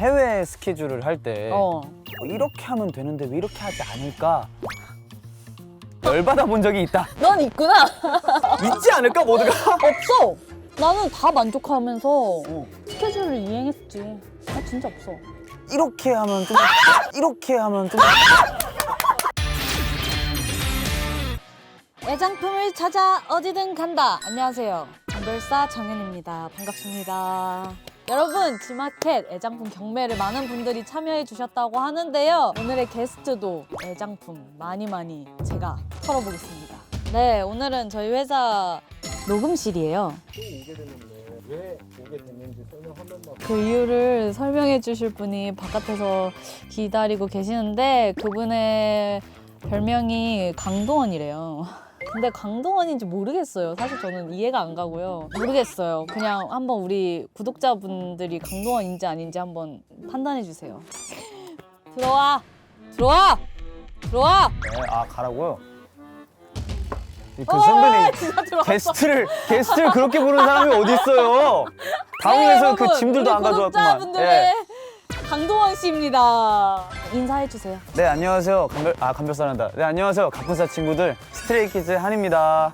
해외 스케줄을 할 때 어. 이렇게 하면 되는데 왜 이렇게 하지 않을까? 열받아 본 적이 있다. 넌 있구나. 있지 않을까 모두가? 없어. 나는 다 만족하면서 스케줄을 이행했지. 나 진짜 없어. 이렇게 하면 좀 이렇게 하면 좀 애장품을 찾아 어디든 간다. 안녕하세요. 감별사 정연입니다. 반갑습니다. 여러분, 지마켓 애장품 경매를 많은 분들이 참여해 주셨다고 하는데요. 오늘의 게스트도 애장품 많이 제가 털어보겠습니다. 네, 오늘은 저희 회사 녹음실이에요. 오게 됐는데 왜 오게 됐는지 설명 한 번만. 그 이유를 설명해 주실 분이 바깥에서 기다리고 계시는데 그분의 별명이 강동원이래요. 근데 강동원인지 모르겠어요. 사실 저는 이해가 안 가고요. 모르겠어요. 그냥 한번 우리 구독자분들이 강동원인지 아닌지 한번 판단해 주세요. 들어와! 들어와! 들어와! 네, 아 가라고요? 그 선배님 진짜 들어왔어. 게스트를 그렇게 부르는 사람이 어디 있어요? 다음에서 그 짐들도 안 가져왔구만. 구독자분들의 예. 강동원 씨입니다. 인사해 주세요. 네 안녕하세요 감별사란다. 네 안녕하세요 가뿐사 친구들 스트레이키즈 한입니다.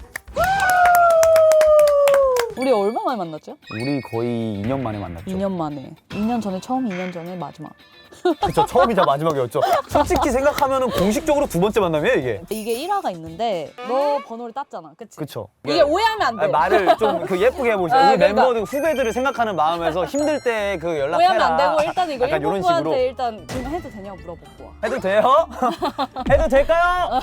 우리 얼마 만에 만났죠? 우리 거의 2년 만에 만났죠. 2년 만에. 2년 전에 처음, 2년 전에 마지막. 그쵸 처음이자 마지막이었죠. 솔직히 생각하면은 공식적으로 두 번째 만남이에요 이게. 이게 1화가 있는데 너 번호를 땄잖아. 그치? 그쵸. 이게 오해하면 안 돼. 아니, 말을 좀 그 예쁘게 해보시죠. 아, 우리 그러니까. 멤버들 후배들을 생각하는 마음에서 힘들 때 그 연락해라. 오해하면 안 되고 일단 이거 약간 이런 식으로. 1부부한테 일단 지금 해도 되냐고 물어보고 와. 해도 돼요? 해도 될까요?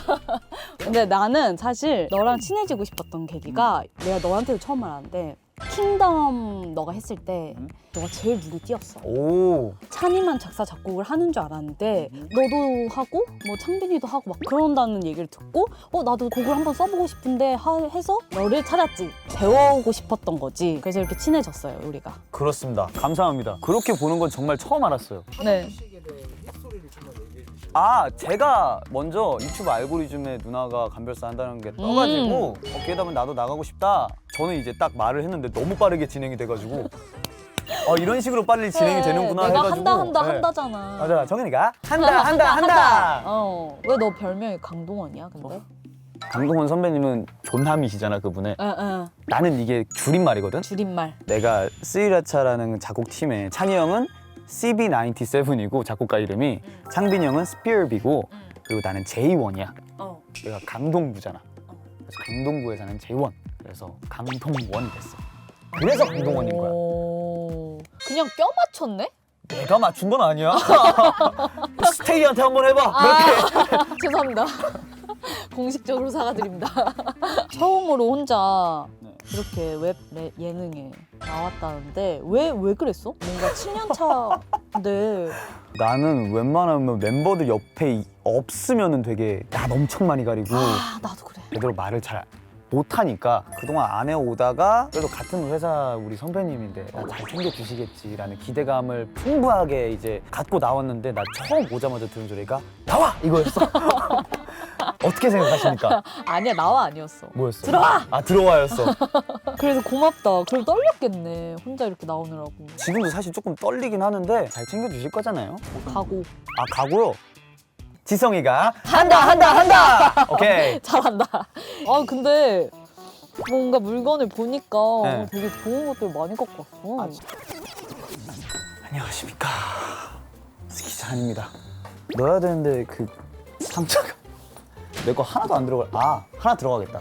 근데 나는 사실 너랑 친해지고 싶었던 계기가 내가 너한테도 처음 말하는데 킹덤 너가 했을 때 너가 제일 눈에 띄었어. 오. 찬이만 작사 작곡을 하는 줄 알았는데 너도 하고 뭐 창빈이도 하고 막 그런다는 얘기를 듣고 나도 곡을 한번 써보고 싶은데 해서 너를 찾았지. 배워오고 싶었던 거지. 그래서 이렇게 친해졌어요 우리가. 그렇습니다. 감사합니다. 그렇게 보는 건 정말 처음 알았어요. 네. 시기에 대해 힙소리를 좀 얘기해 주시죠. 아 제가 먼저 유튜브 알고리즘에 누나가 감별사 한다는 게 떠가지고 기회다 보면 나도 나가고 싶다. 저는 이제 딱 말을 했는데 너무 빠르게 진행이 돼가지고 이런 식으로 빨리 진행이 되는구나 내가 해가지고 네. 한다잖아. 맞아 정현이가 한다. 왜 너 별명이 강동원이야 근데? 강동원 선배님은 존함이시잖아 그분의. 응. 나는 이게 줄임말이거든. 줄임말. 내가 스리라차라는 작곡팀에 찬이 형은 CB97이고 작곡가 이름이 창빈이 형은 스피어비고 그리고 나는 J1이야. 내가 강동구잖아. 그래서 강동구에 사는 J1. 그래서 강동원이 됐어. 그래서 강동원인 거야. 그냥 껴 맞췄네? 내가 맞춘 건 아니야. 스테이한테 한번 해봐. 그렇게. 죄송합니다. 공식적으로 사과드립니다. 처음으로 혼자 이렇게 웹 예능에 나왔다는데 왜 그랬어? 뭔가 7년 차인데 나는 웬만하면 멤버들 옆에 없으면은 되게 나 엄청 많이 가리고 나도 그래. 제대로 말을 잘 못하니까 그동안 안 해오다가 그래도 같은 회사 우리 선배님인데 잘 챙겨주시겠지라는 기대감을 풍부하게 이제 갖고 나왔는데 나 처음 오자마자 들은 소리가 나와! 이거였어. 어떻게 생각하십니까? 아니야 나와 아니었어. 뭐였어? 들어와! 아 들어와였어. 그래서 고맙다. 그럼 떨렸겠네. 혼자 이렇게 나오느라고. 지금도 사실 조금 떨리긴 하는데 잘 챙겨주실 거잖아요. 가고. 아 가고요? 지성이가 한다! 오케이. 잘한다. 근데 뭔가 물건을 보니까 네. 되게 좋은 것들 많이 갖고 왔어. 안녕하십니까. 스키장입니다. 넣어야 되는데 그 상자가 내 거 하나도 안 들어가. 하나 들어가겠다.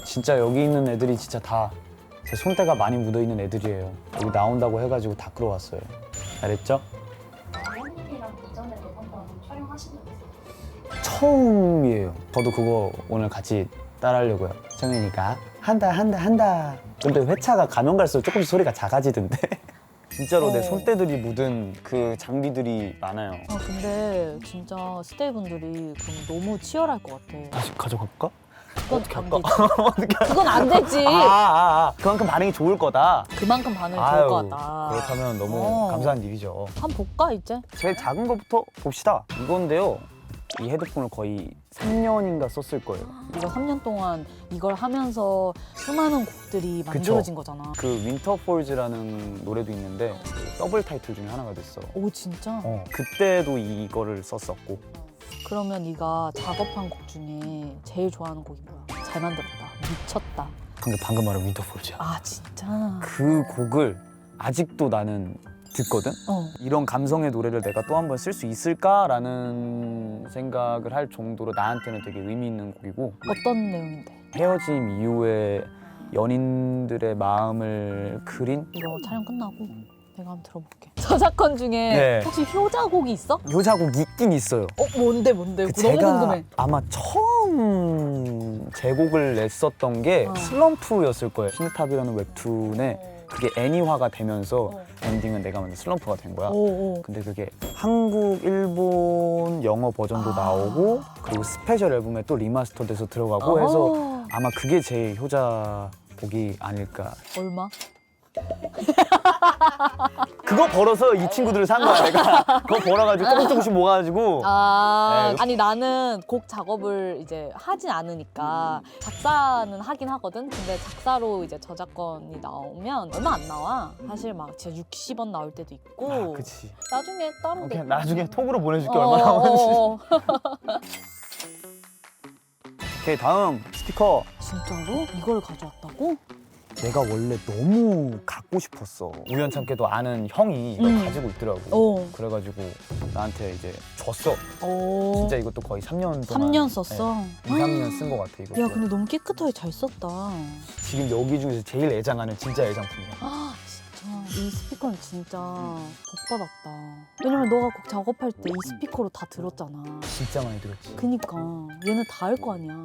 진짜 여기 있는 애들이 진짜 다 제 손때가 많이 묻어있는 애들이에요. 여기 나온다고 해가지고 다 끌어왔어요. 잘했죠? 정현님이랑 이전에도 한번 촬영하신 적 있어요? 처음이에요. 저도 그거 오늘 같이 따라하려고요. 정현이가 한다. 근데 회차가 가면 갈수록 조금씩 소리가 작아지던데. 진짜로 내 손때들이 묻은 그 장비들이 많아요. 근데 진짜 스테이분들이 그럼 너무 치열할 것 같아. 다시 가져갈까? 그건 안 되지. 어떻게 그건 안 되지. 그만큼 반응이 좋을 거다. 그만큼 반응이 좋을 아유, 것 같다. 그렇다면 너무 감사한 일이죠. 한번 볼까 이제? 제일 작은 것부터 봅시다. 이건데요. 이 헤드폰을 거의 3년인가 썼을 거예요. 이거 3년 동안 이걸 하면서 수많은 곡들이 만들어진 거잖아. 그 윈터폴즈라는 노래도 있는데 그 더블 타이틀 중에 하나가 됐어. 오 진짜? 그때도 이거를 썼었고. 그러면 네가 작업한 곡 중에 제일 좋아하는 곡이 뭐야? 잘 만들었다, 미쳤다. 근데 방금 말한 윈터폴즈야. 아 진짜? 그 곡을 아직도 나는 듣거든? 이런 감성의 노래를 내가 또 한 번 쓸 수 있을까라는 생각을 할 정도로 나한테는 되게 의미 있는 곡이고, 어떤 내용인데? 헤어짐 이후에 연인들의 마음을 그린 이거 촬영 끝나고 내가 한번 들어볼게. 저작권 중에 네. 혹시 효자곡이 있어? 효자곡 있긴 있어요. 뭔데? 너무 제가 궁금해. 아마 처음 제곡을 냈었던 게 슬럼프였을 거예요. 신탑이라는 웹툰에 그게 애니화가 되면서 엔딩은 내가 만든 슬럼프가 된 거야. 근데 그게 한국, 일본, 영어 버전도 나오고 그리고 스페셜 앨범에 또 리마스터돼서 들어가고 해서 아마 그게 제일 효자곡이 아닐까. 얼마? 그거 벌어서 이 친구들을 산 거야 내가. 그거 벌어가지고 조금씩 모아가지고. 네. 아니 나는 곡 작업을 이제 하진 않으니까 작사는 하긴 하거든. 근데 작사로 이제 저작권이 나오면 얼마 안 나와. 사실 막 진짜 60원 나올 때도 있고. 아, 그치. 나중에 다른 오케이, 거. 나중에 톡으로 보내줄게 얼마 나오는지. 오케이, 다음 스피커. 진짜로? 이걸 가져왔다고? 내가 원래 너무 갖고 싶었어. 우연찮게도 아는 형이 이걸 가지고 있더라고. 그래가지고 나한테 이제 줬어. 진짜 이것도 거의 3년 동안. 3년 썼어? 네, 2, 3년 쓴 것 같아 이거. 야 근데 너무 깨끗하게 잘 썼다. 지금 여기 중에서 제일 애장하는 진짜 애장품이야. 아 진짜 이 스피커는 진짜 복 받았다. 왜냐면 너가 곡 작업할 때 이 스피커로 다 들었잖아. 진짜 많이 들었지. 그니까 얘는 다 할 거 아니야.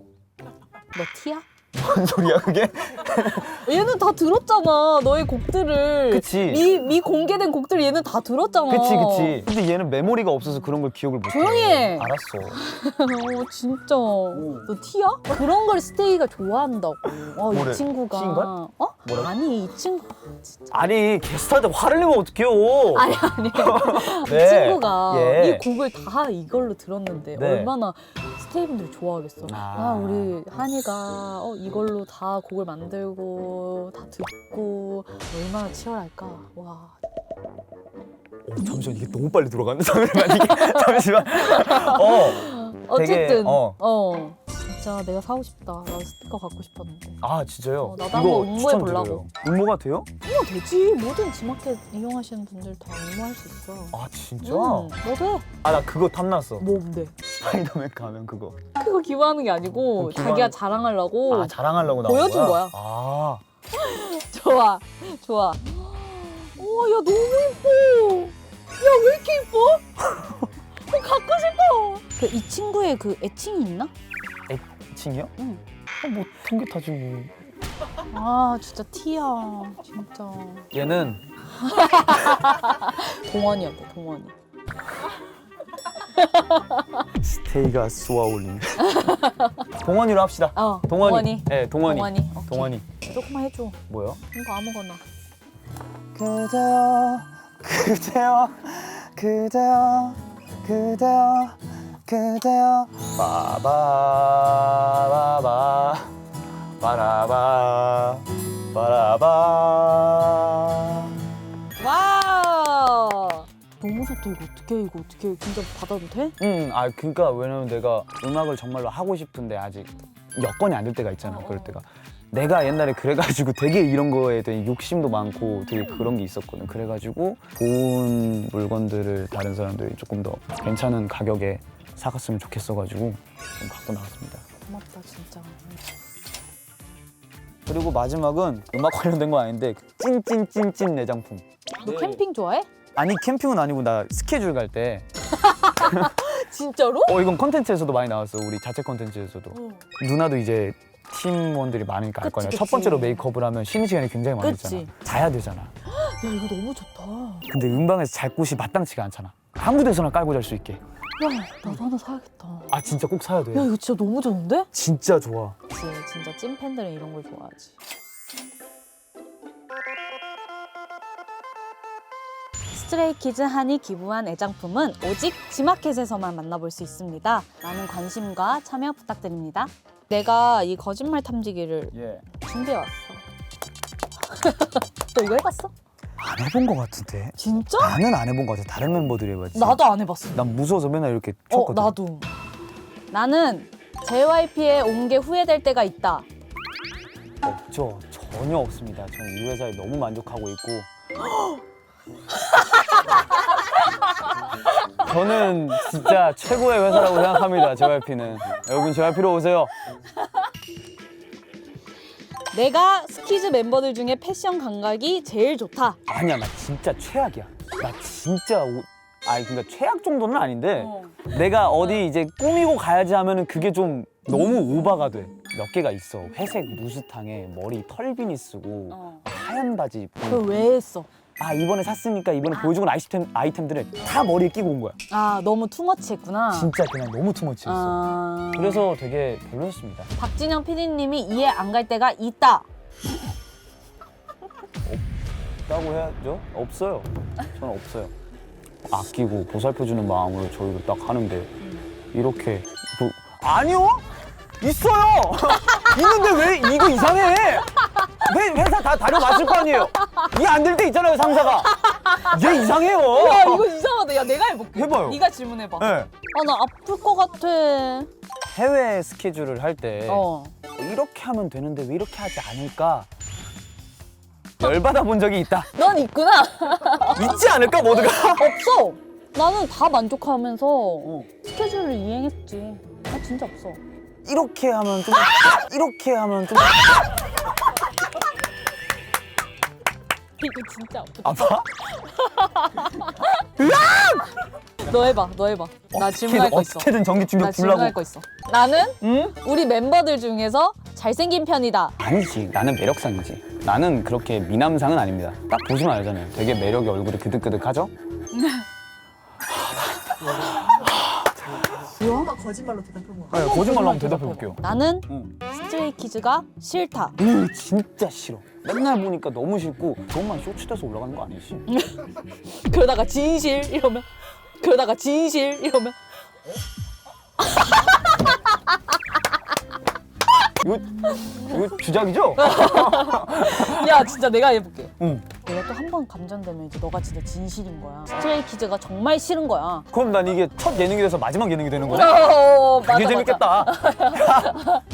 너 티야? 뭔 소리야 그게? 얘는 다 들었잖아 너의 곡들을. 그치. 미 공개된 곡들 얘는 다 들었잖아. 그치. 근데 얘는 메모리가 없어서 그런 걸 기억을 못해. 조용히 해. 알았어. 진짜 너 티야? 그런 걸 스테이가 좋아한다고. 뭐래? 이 친구가. 티인걸? 뭐라고? 아니 이 친구. 아니 게스트한테 화를 내면 어떡해요. 아니 네. 이 친구가 예. 이 곡을 다 이걸로 들었는데 네. 얼마나 스테이분들이 좋아하겠어. 우리 한이가 이걸로 다 곡을 만들고 다 듣고 얼마나 치열할까. 와. 잠시만 이게 너무 빨리 돌아가는데 잠시만. 어쨌든 되게, 진짜 내가 사고 싶다. 나도 스피커 갖고 싶었는데. 아 진짜요? 나도 한번 이거 응모해 추천드려요. 보려고. 응모가 돼요? 되지. 모든 지마켓 이용하시는 분들 다 응모할 수 있어. 아 진짜? 너도 해. 아 나 그거 탐났어. 뭔데? 스파이더맨 가면 그거. 그거 기부하는 게 아니고 자기가 자랑하려고. 아 자랑하려고 나온 보여준 거야. 아 좋아. 야 너무 예뻐. 야 왜 이렇게 예뻐? 갖고 싶어. 이 친구의 그 애칭이 있나? 애칭이요? 응. 뭐 통기타지 뭐. 아 진짜 티야. 진짜. 얘는 동원이었대. 동원이. 스테이가 쏘아올리네. 동원이로 합시다. 동원이. 네, 동원이. 오케이. 동원이. 조금만 해줘. 뭐요? 이거 아무거나. 그대여 바바바바 바라바 와. 너무 좋다. 이거 어떻게 진짜 받아도 돼? 그러니까 왜냐면 내가 음악을 정말로 하고 싶은데 아직 여건이 안 될 때가 있잖아. 그럴 때가 내가 옛날에 그래가지고 되게 이런 거에 대해 욕심도 많고 되게 그런 게 있었거든. 그래가지고 좋은 물건들을 다른 사람들이 조금 더 괜찮은 가격에 사갔으면 좋겠어가지고 좀 갖고 나왔습니다. 고맙다 진짜. 그리고 마지막은 음악 관련된 건 아닌데 찐찐찐찐 내장품. 너 캠핑 좋아해? 아니 캠핑은 아니고 나 스케줄 갈 때 진짜로? 이건 컨텐츠에서도 많이 나왔어. 우리 자체 컨텐츠에서도. 누나도 이제 팀원들이 많으니까 알 거 아니야. 그치. 첫 번째로 메이크업을 하면 쉬는 시간이 굉장히 많잖아. 그치. 자야 되잖아. 야 이거 너무 좋다. 근데 음방에서 잘 곳이 마땅치가 않잖아. 아무 데서나 깔고 잘 수 있게. 야 나도 하나 사야겠다. 아 진짜 꼭 사야 돼. 야 이거 진짜 너무 좋은데? 진짜 좋아. 그치 진짜 찐팬들은 이런 걸 좋아하지. 스트레이키즈 한이 기부한 애장품은 오직 지마켓에서만 만나볼 수 있습니다. 많은 관심과 참여 부탁드립니다. 내가 이 거짓말 탐지기를 예. 준비해왔어. 너 이거 해봤어? 안 해본 것 같은데. 진짜? 나는 안 해본 것 같아. 다른 멤버들이 해봤지. 나도 안 해봤어. 난 무서워서 맨날 이렇게 쳤거든. 나도. 나는 JYP에 온 게 후회될 때가 있다. 없죠. 전혀 없습니다. 저는 이 회사에 너무 만족하고 있고. 저는 진짜 최고의 회사라고 생각합니다. JYP는. 여러분 JYP로 오세요. 내가 스키즈 멤버들 중에 패션 감각이 제일 좋다. 아니야, 나 진짜 최악이야. 나 진짜 아니 그러니까 최악 정도는 아닌데 내가 어디 이제 꾸미고 가야지 하면은 그게 좀 너무 오바가 돼. 몇 개가 있어. 회색 무스탕에 머리 털비니 쓰고 하얀 바지 입고. 그걸 왜 했어? 아 이번에 샀으니까 이번에 보여주는 아이템들을 다 머리에 끼고 온 거야. 아, 너무 투머치했구나. 진짜 그냥 너무 투머치였어. 아... 그래서 되게 별로였습니다. 박진영 PD님이 이해 안 갈 때가 있다. 없다고 해야죠? 없어요. 저는 없어요. 아끼고 보살펴주는 마음으로 저희를 딱 하는데 이렇게 아니요? 있어요! 있는데 왜 이거 이상해? 왜 회사 다 다려봤을 거 아니에요? 이게 안 될 때 있잖아요, 상사가. 얘 이상해요. 야, 이거 이상하다. 야, 내가 해볼게. 해봐요. 네가 질문해봐. 네. 아, 나 아플 것 같아. 해외 스케줄을 할 때 어. 이렇게 하면 되는데 왜 이렇게 하지 않을까? 열받아 본 적이 있다. 넌 있구나. 있지 않을까, 모두가? 없어. 나는 다 만족하면서 스케줄을 이행했지. 나 진짜 없어. 이렇게 하면 좀 이렇게 하면 좀 이거 진짜 아프다. 아파? 너 해봐, 너 해봐. 나 질문할 거 있어. 어떻게든 전기 충격 나 질문할 불라고. 거 있어. 나는 응? 우리 멤버들 중에서 잘생긴 편이다. 아니지. 나는 매력상이지. 나는 그렇게 미남상은 아닙니다. 딱 보시면 알잖아요. 되게 매력이 얼굴이 그득그득하죠? 거짓말로 대답해봐. 네, 거짓말로 한번 대답해 볼게요. 나는 응. 스트레이키즈가 싫다. 진짜 싫어. 맨날 보니까 너무 싫고 그것만 쇼츠돼서 올라가는 거 아니지? 그러다가 진실 이러면 그러다가 진실 이러면 이거 주작이죠? 야 진짜 내가 해볼게. 응. 내가 또 한 번 감전되면 이제 너가 진짜 진실인 거야. 스트레이키즈가 정말 싫은 거야. 그럼 난 이게 첫 예능이 돼서 마지막 예능이 되는 거네? 맞아, 되게 맞아. 재밌겠다.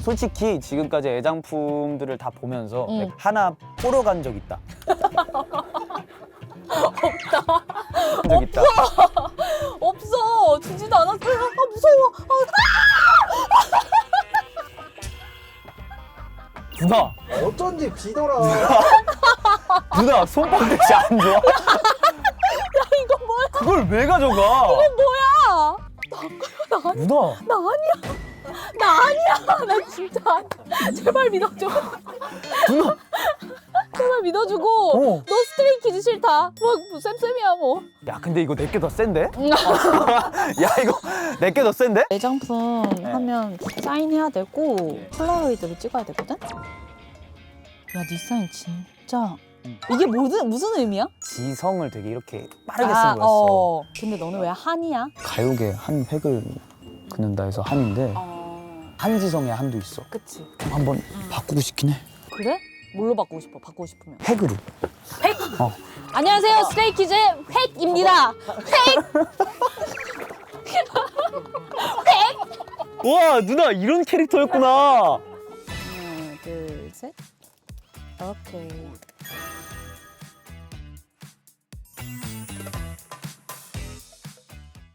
솔직히 지금까지 애장품들을 다 보면서 응. 하나 보러 간 적 있다. 없다. 적 있다. 없어. 주지도 않았어. 아 무서워. 누나, 어쩐지 비더라. 누나 손바닥이 안 좋아? 이거 뭐야? 그걸 왜 가져가? 뭐야? 누나, 나 아니야. 나 아니야. 나 진짜 아니야. 제발 믿어줘. 누나. 제발 믿어주고. 어. 너 스트레이키즈 싫다. 뭐 쌤쌤이야 뭐. 야, 근데 이거 내게 더 센데? 야, 이거 내게 더 센데? 애장품 하면 사인해야 되고 폴라로이드를 찍어야 되거든? 야, 네 사인 진짜 이게 무슨 의미야? 지성을 되게 이렇게 빠르게 쓴 거였어. 근데 너는 왜 한이야? 가요계 한 획을 긋는다 해서 한인데 한지성에 한도 있어. 그치. 좀 한번 바꾸고 싶긴 해. 그래? 뭘로 바꾸고 싶어? 바꾸고 싶으면. 획으로. 획! 어. 안녕하세요, 스트레이키즈의 획입니다. 와, 누나 이런 캐릭터였구나. 하나, 둘, 셋. 오케이.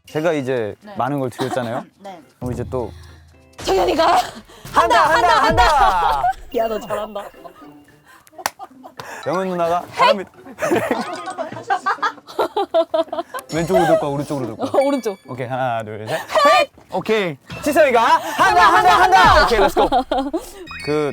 제가 이제 네. 많은 걸 드렸잖아요. 네. 그럼 이제 또 정연이가 한다. 야, 너 잘한다. 영은 누나가 바람이 왼쪽으로 돌까 오른쪽으로 돌까? 오른쪽. 오케이 하나 둘 셋. 오케이 지성이가 한다. 오케이 렛츠고. 그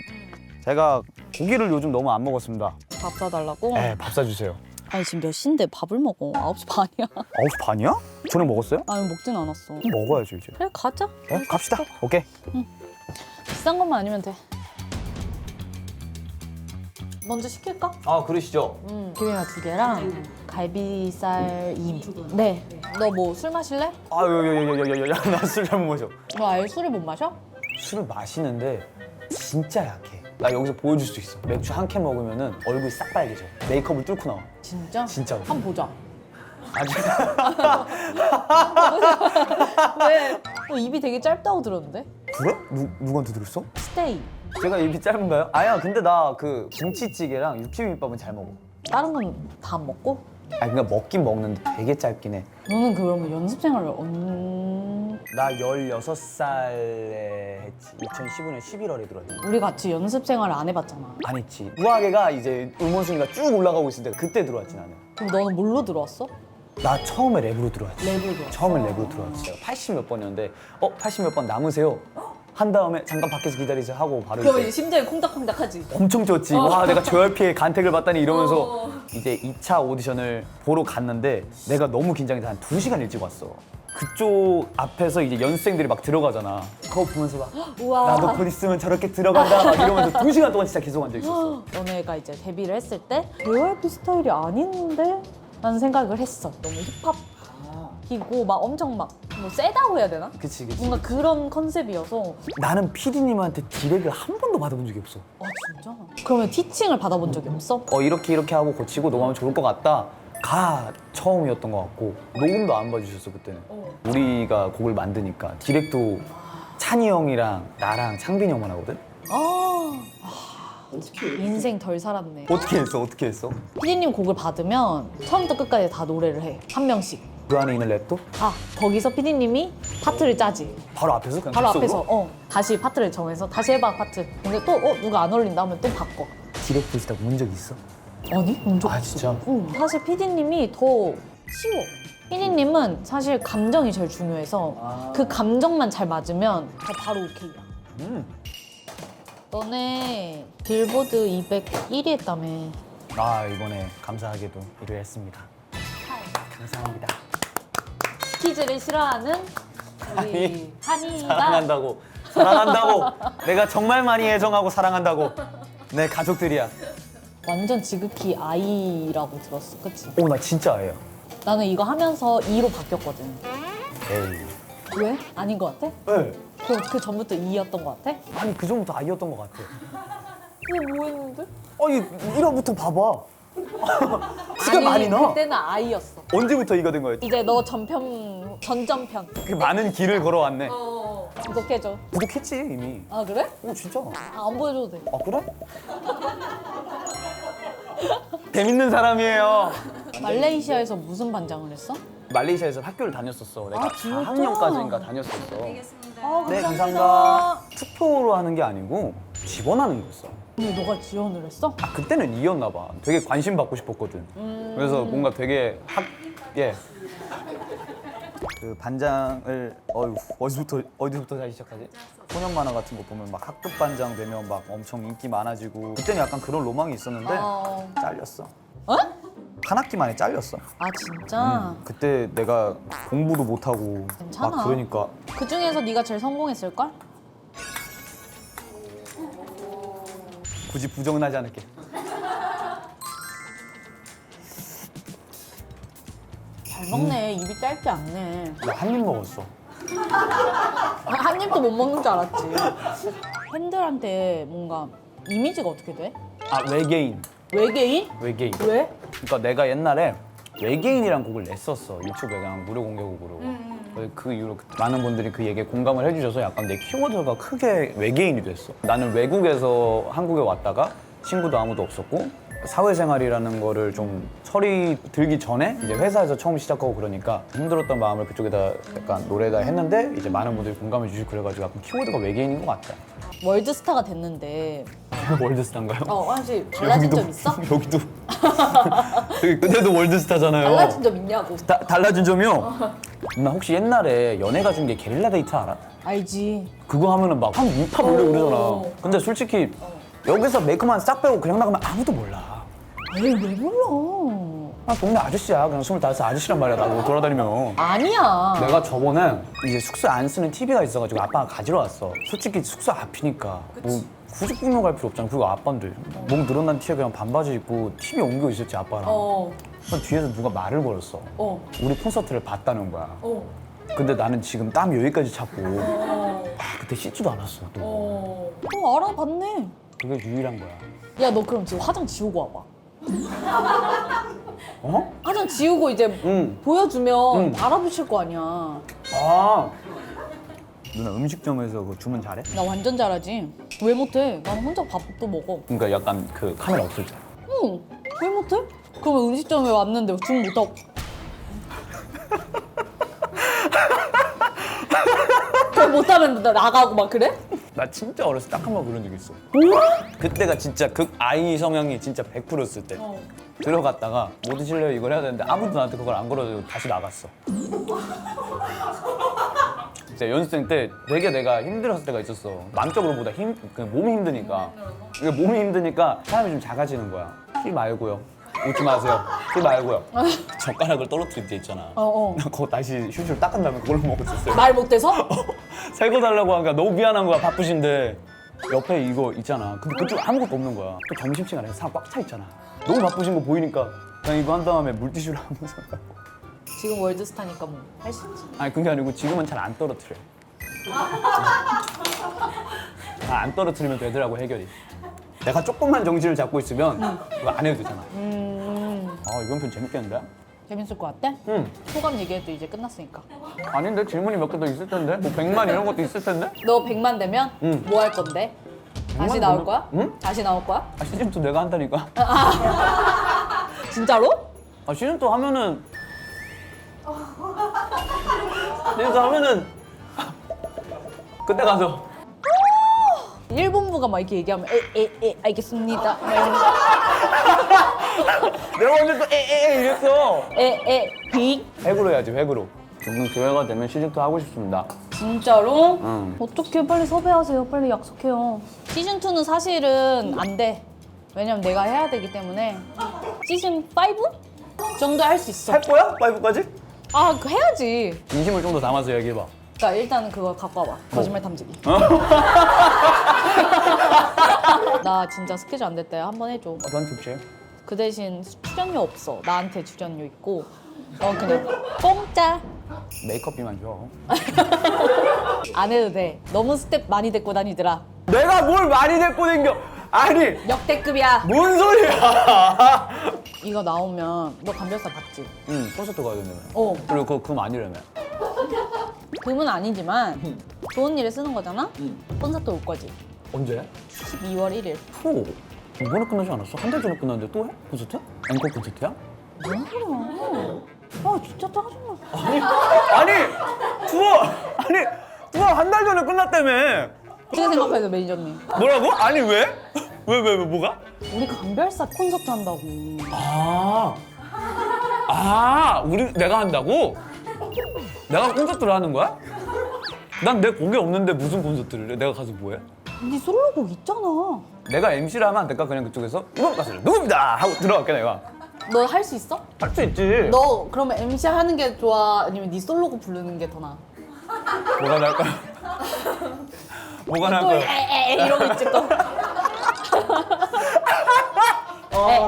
제가 고기를 요즘 너무 안 먹었습니다. 밥 사달라고? 네, 밥 사주세요. 아니 지금 몇 시인데 밥을 먹어? 9시 반이야. 9시 반이야? 저녁 먹었어요? 아니 먹진 않았어. 그럼 먹어야죠 이제. 그래 가자. 네, 갑시다. 오케이. 비싼 것만 아니면 돼. 먼저 시킬까? 아 그러시죠. 비빔밥 2개랑 갈비살 2인. 네. 너 뭐 술 마실래? 아야야야야야야 나 술 잘 못 마셔. 너 아예 술을 못 마셔? 술을 마시는데 진짜 약해. 나 여기서 보여줄 수 있어. 맥주 한 캔 먹으면은 얼굴이 싹 빨개져. 메이크업을 뚫고 나와. 진짜? 진짜로. 한번 보자. 아직 왜? 너 입이 되게 짧다고 들었는데? 그래? 누구한테 들었어? 스테이. 제가 입이 짧은가요? 아야 근데 나 그 김치찌개랑 육회비빔밥은 잘 먹어. 다른 건 다 안 먹고? 아니 그러니까 먹긴 먹는데 되게 짧긴 해. 너는 그러면 연습 생활을 나 16살에 했지. 2015년 11월에 들어왔지. 우리 같이 연습 생활을 안 해봤잖아. 안 했지. 우아하게가 이제 음원 순위가 쭉 올라가고 있을 때 그때 들어왔지 나는. 그럼 너는 뭘로 들어왔어? 나 처음에 랩으로 들어왔지. 랩으로 들어왔어. 처음에 랩으로 들어왔어요. 80 몇 번이었는데 80 몇 번 남으세요. 한 다음에 잠깐 밖에서 기다리세요 하고 바로 그러면 이제 이제 심장이 콩닥콩닥하지. 엄청 쪘지. 와 내가 JYP의 간택을 받다니 이러면서 이제 2차 오디션을 보러 갔는데 내가 너무 긴장해서 한 2시간 일찍 왔어. 그쪽 앞에서 이제 연습생들이 막 들어가잖아. 그거 보면서 막 우와. 나도 곧 있으면 저렇게 들어간다 막 이러면서 2시간 동안 진짜 계속 앉아 있었어. 너네가 이제 데뷔를 했을 때 JYP 스타일이 아닌데? 라는 생각을 했어. 너무 힙합이고 막 엄청 막 뭐 세다고 해야 되나? 그치 그치. 뭔가 그런 컨셉이어서 나는 PD님한테 디렉을 한 번도 받아본 적이 없어. 아 진짜? 그러면 티칭을 받아본 적이 없어? 이렇게 하고 고치고 녹음하면 좋을 것 같다. 가 처음이었던 것 같고 녹음도 안 봐주셨어 그때는. 우리가 곡을 만드니까 디렉도 찬이 형이랑 나랑 창빈이 형만 하거든. 인생 덜 살았네. 어떻게 했어? 피디님 곡을 받으면 처음부터 끝까지 다 노래를 해. 한 명씩. 그 안에 있는 랩도 거기서 피디님이 파트를 짜지. 바로 앞에서 그냥 바로 급속으로? 앞에서 다시 파트를 정해서 다시 해봐 파트. 근데 또 누가 안 어울린다 하면 또 바꿔. 디렉 보시다가 본 적 있어? 아니? 본적 아, 없어. 진짜? 응. 사실 피디님이 더 쉬워. 피디님은 사실 감정이 제일 중요해서 그 감정만 잘 맞으면 바로 오케이야. 너네 빌보드 201위 했다며. 이번에 감사하게도 1위 했습니다. 감사합니다. 스키즈를 싫어하는 우리 한이가 사랑한다고 내가 정말 많이 애정하고 사랑한다고 내 가족들이야. 완전 지극히 아이라고 들었어. 그치? 나 진짜 아예요. 나는 이거 하면서 2로 바뀌었거든. 에이. 왜? 아닌 것 같아? 네. 그럼 그 전부터 2였던 것 같아? 아니 그 전부터 아이였던 것 같아. 이게 뭐 했는데? 아니 1화부터 봐봐. 티가 많이 나. 그때는 아이였어. 언제부터 이거 된 거였지? 이제 너 전전편. 그 많은 길을 걸어왔네. 구독해줘. 구독했지 이미. 아 그래? 진짜. 안 보여줘도 돼. 그래? 재밌는 사람이에요. 말레이시아에서 무슨 반장을 했어? 말레이시아에서 학교를 다녔었어. 내가 진짜? 4학년까지인가 다녔었어. 아, 네, 감사합니다. 투표로 하는 게 아니고 지원하는 거였어. 근데 너가 지원을 했어? 그때는 이었나 봐. 되게 관심 받고 싶었거든. 그래서 뭔가 되게 그 반장을 어디부터 다시 시작하지? 소년 만화 같은 거 보면 막 학급 반장 되면 막 엄청 인기 많아지고 그때는 약간 그런 로망이 있었는데 잘렸어. 한 학기 만에 잘렸어. 아 진짜? 그때 내가 공부도 못하고 괜찮아. 막 그러니까 그 중에서 네가 제일 성공했을걸? 굳이 부정은 하지 않을게. 잘 먹네. 입이 짧지 않네. 나 한 입 먹었어. 한 입도 못 먹는 줄 알았지. 팬들한테 뭔가 이미지가 어떻게 돼? 외계인. 외계인? 외계인. 왜? 그러니까 내가 옛날에 외계인이란 곡을 냈었어. 유튜브에 그냥 무료 공개곡으로. 그래서 그 이후로 많은 분들이 그 얘기에 공감을 해주셔서 약간 내 키워드가 크게 외계인이 됐어. 나는 외국에서 한국에 왔다가 친구도 아무도 없었고 사회생활이라는 거를 좀 철이 들기 전에 이제 회사에서 처음 시작하고 그러니까 힘들었던 마음을 그쪽에다 약간 노래에다 했는데 이제 많은 분들이 공감해 주시고 그래가지고 약간 키워드가 외계인인 것 같아. 월드스타가 됐는데 월드스타인가요? 혹시 달라진 점 있어? 여기도 그때도 월드스타잖아요. 달라진 점 있냐고. 달라진 점이요? 나 혹시 옛날에 연예가 중계 게릴라 데이트 알아? 알지. 그거 하면은 막 한 2타 몰려 그러잖아. 근데 솔직히 여기서 메이크업만 싹 빼고 그냥 나가면 아무도 몰라. 에이 왜 몰라. 동네 아저씨야. 그냥 25살 아저씨란 말이야. 나보고 돌아다니면. 아니야. 내가 저번에 이제 숙소 안 쓰는 TV가 있어가지고 아빠가 가지러 왔어. 솔직히 숙소 앞이니까 뭐 굳이 꾸며 갈 필요 없잖아. 그리고 아빠인데 몸 늘어난 티에 그냥 반바지 입고 TV 옮겨 있었지 아빠랑. 그럼 뒤에서 누가 말을 걸었어. 우리 콘서트를 봤다는 거야. 근데 나는 지금 땀 여기까지 찼고 그때 씻지도 않았어 또. 알아봤네. 그게 유일한 거야. 야, 너 그럼 지금 화장 지우고 와봐. 어? 화장 지우고 이제 응. 보여주면 알아보실 거 아니야. 아 누나 음식점에서 그 주문 잘해? 나 완전 잘하지. 왜 못해? 난 혼자 밥도 먹어. 그러니까 약간 그 카메라 없을 때. 응. 왜 못해? 그러면 음식점에 왔는데 주문 못하고. 그럼 못하면 나 나가고 막 그래? 나 진짜 어렸을 때 딱 한 번 그런 적 있어. 그때가 진짜 극 아이 성향이 진짜 100%였을 때. 들어갔다가 뭐 드실래요? 이걸 해야 되는데 아무도 나한테 그걸 안 걸어주고 다시 나갔어. 진짜 연습생 때 되게 내가 힘들었을 때가 있었어. 마음적으로보다 몸이 힘드니까. 이게 몸이 힘드니까 사람이 좀 작아지는 거야. 쉬 말고요. 웃지 마세요. 쉬 말고요. 젓가락을 떨어뜨릴 때 있잖아. 나 그거 다시 슈슈를 닦은 다음에 그걸로 먹었었어요. 말 못해서? 새거 달라고 하니까 너무 미안한 거야. 바쁘신데 옆에 이거 있잖아. 근데 그쪽 아무것도 없는 거야. 또 점심시간에 사람 꽉 차 있잖아. 너무 바쁘신 거 보이니까 그냥 이거 한 다음에 물티슈를 하면서 지금 월드스타니까 뭐 할 수 있지. 아니 그게 아니고 지금은 잘 안 떨어뜨려. 안 떨어뜨리면 되더라고 해결이. 내가 조금만 정신을 잡고 있으면 그거 안 해도 되잖아. 아 이번 편 재밌겠는데? 재밌을 것 같아? 응. 소감 얘기해도 이제 끝났으니까. 아닌데 질문이 몇 개 더 있을 텐데? 뭐 100만 이런 것도 있을 텐데? 너 100만 되면 응. 뭐 할 건데? 다시 100만 나올 되면- 거야? 응? 다시 나올 거야? 아 시즌2 내가 한다니까. 진짜로? 아 시즌2 하면은 시즌2 하면은 그때 가서 1본부가 막 이렇게 얘기하면 알겠습니다. 막 이러면서 내가 언제 또 에에에 이랬어. 빅? 획으로 해야지 획으로. 저는 기회가 되면 시즌2 하고 싶습니다. 진짜로? 응. 어떻게 빨리 섭외하세요. 빨리 약속해요. 시즌2는 사실은 안 돼. 왜냐면 내가 해야 되기 때문에 시즌5 정도 할 수 있어. 할 거야? 5까지? 아, 그거 해야지. 진심을 좀 더 담아서 얘기해봐. 그러니까 일단은 그거 갖고 와봐. 거짓말 탐지기. 나 진짜 스케줄 안 될 때 한번 해줘. 난 좋지. 그 대신 출연료 없어. 나한테 출연료 있고 그냥 공짜. 메이크업비만 줘. 안 해도 돼. 너무 스텝 많이 데리고 다니더라. 내가 뭘 많이 데리고 댕겨. 아니 역대급이야. 뭔 소리야. 이거 나오면 너 감별사 봤지? 응 콘서트 가야 된다며. 어. 그리고 그금 아니라며. 금은 아니지만 좋은 일에 쓰는 거잖아? 콘서트 올 거지. 언제? 12월 1일. 프로. 이번에 끝나지 않았어? 한 달 전에 끝났는데 또 해? 콘서트? 앵콜 콘서트야? 뭔 소리야? 아 진짜 짜증나. 아니 투어 한 달 전에 끝났다며. 어떻게 생각해요 매니저님? 뭐라고? 아니 왜? 왜 뭐가? 우리 감별사 콘서트 한다고. 내가 한다고? 내가 콘서트를 하는 거야? 난 내 곡이 없는데 무슨 콘서트를 해? 내가 가서 뭐해? 네 솔로곡 있잖아. 내가 MC를 하면 안 될까? 그냥 그쪽에서 이번 가수는 누굽니다! 하고 들어갈게 내가. 너 할 수 있어? 할 수 있지. 너 그러면 MC 하는 게 좋아? 아니면 네 솔로곡 부르는 게 더 나아? 뭐가 나을까? 뭐가 또 나을까? 이러고 있지 또.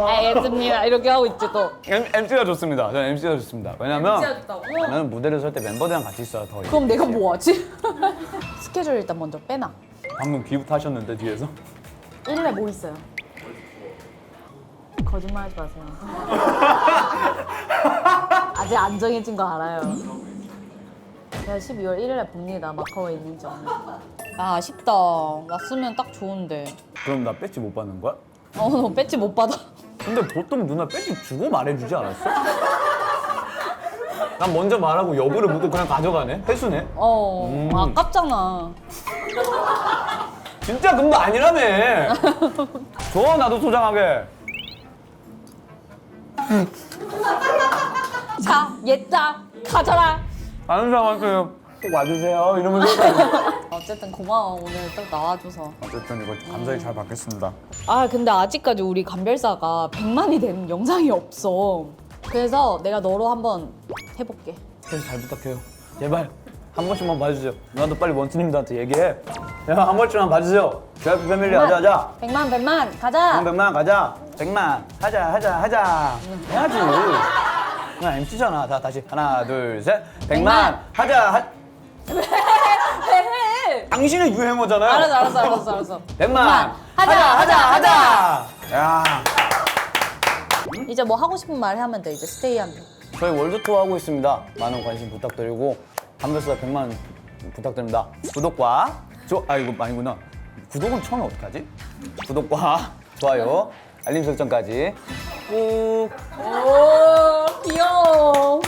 알겠습니다. 이렇게 하고 있지 또. MC가 좋습니다. 저는 MC가 좋습니다. 왜냐면 MC가 좋다고? 나는 무대를 설 때 멤버들이랑 같이 있어야 더. 그럼 내가 뭐 하지? 스케줄 일단 먼저 빼놔. 방금 기부터 하셨는데 뒤에서. 1일에 뭐 있어요? 거짓말하지 마세요. 아직 안 정해진 거 알아요. 제가 12월 1일에 봅니다. 마카오에 있는 점. 아, 아쉽다. 왔으면 딱 좋은데. 그럼 나 배지 못 받는 거야? 너 배지 못 받아. 근데 보통 누나 배지 주고 말해주지 않았어? 난 먼저 말하고 여부를 묻고 그냥 가져가네? 회수네? 아깝잖아. 진짜 금도 아니라며. 좋아 나도 소장하게. 자, 얘자 가져라. 아는 사람한테 꼭 와주세요 이러면서. 어쨌든 고마워. 오늘 딱 나와줘서. 어쨌든 이거 감사히 잘 받겠습니다. 아, 근데 아직까지 우리 감별사가 100만이 된 영상이 없어. 그래서 내가 너로 한번 해볼게. 잘 부탁해요. 제발. 한 번씩만 봐주세요. 누나도 빨리 원수님들한테 얘기해. 야, 한 번씩만 봐주세요. VIP 패밀리 하자. 100만 가자. 100만 가자. 100만 하자. 해야지. 나 MC잖아. 다시 하나 둘 셋. 100만 하자. 해. 당신의 유행어잖아요. 알았어. 100만 하자. 야. 이제 뭐 하고 싶은 말 하면 돼. 이제 스테이하면. 저희 월드 투어 하고 있습니다. 많은 관심 부탁드리고 담배수다 100만 부탁드립니다. 구독과 이거 아니구나. 구독은 처음에 어떻게 하지? 구독과 좋아요, 알림 설정까지 꾹. 오, 귀여워.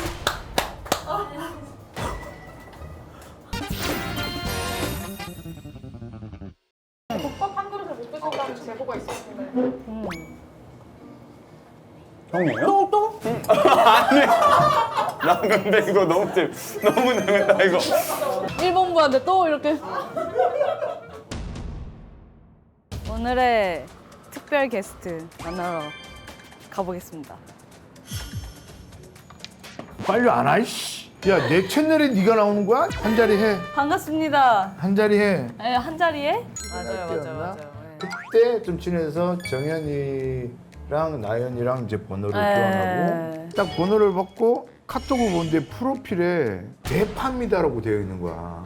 국밥 한 그릇을 못 드신다는 제보가 있었는데. 형이에요? 또? 아니. 나 근데 이거 너무 재밌다 이거. 일본부한테 또 이렇게. 오늘의 특별 게스트 만나러 가보겠습니다. 빨리 안 와, 이씨. 야, 내 채널에 네가 나오는 거야? 한 자리 해. 반갑습니다. 한 자리 해. 네, 한 자리에? 때였나? 맞아요. 그때 좀 친해서 정현이랑 나연이랑 이제 번호를 네. 교환하고 딱 번호를 받고 카톡을 보는데 프로필에 대파입니다라고 되어 있는 거야.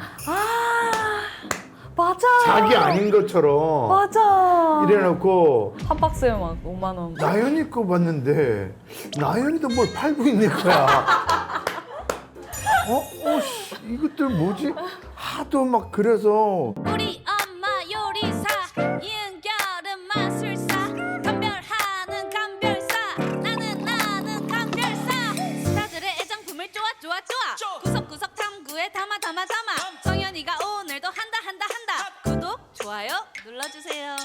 맞아. 자기 아닌 것처럼 맞아. 이래놓고 한 박스에 막 5만 원. 나연이 거 봤는데 나연이도 뭘 팔고 있는 거야. 씨, 이것들 뭐지? 하도 막 그래서 우리 엄마 요리사 이은결은 마술사 감별하는 감별사 나는 감별사 스타들의 애정품을 좋아 구석구석 탐구에 담아 정연이가 오늘도 한다 구독 좋아요 눌러주세요.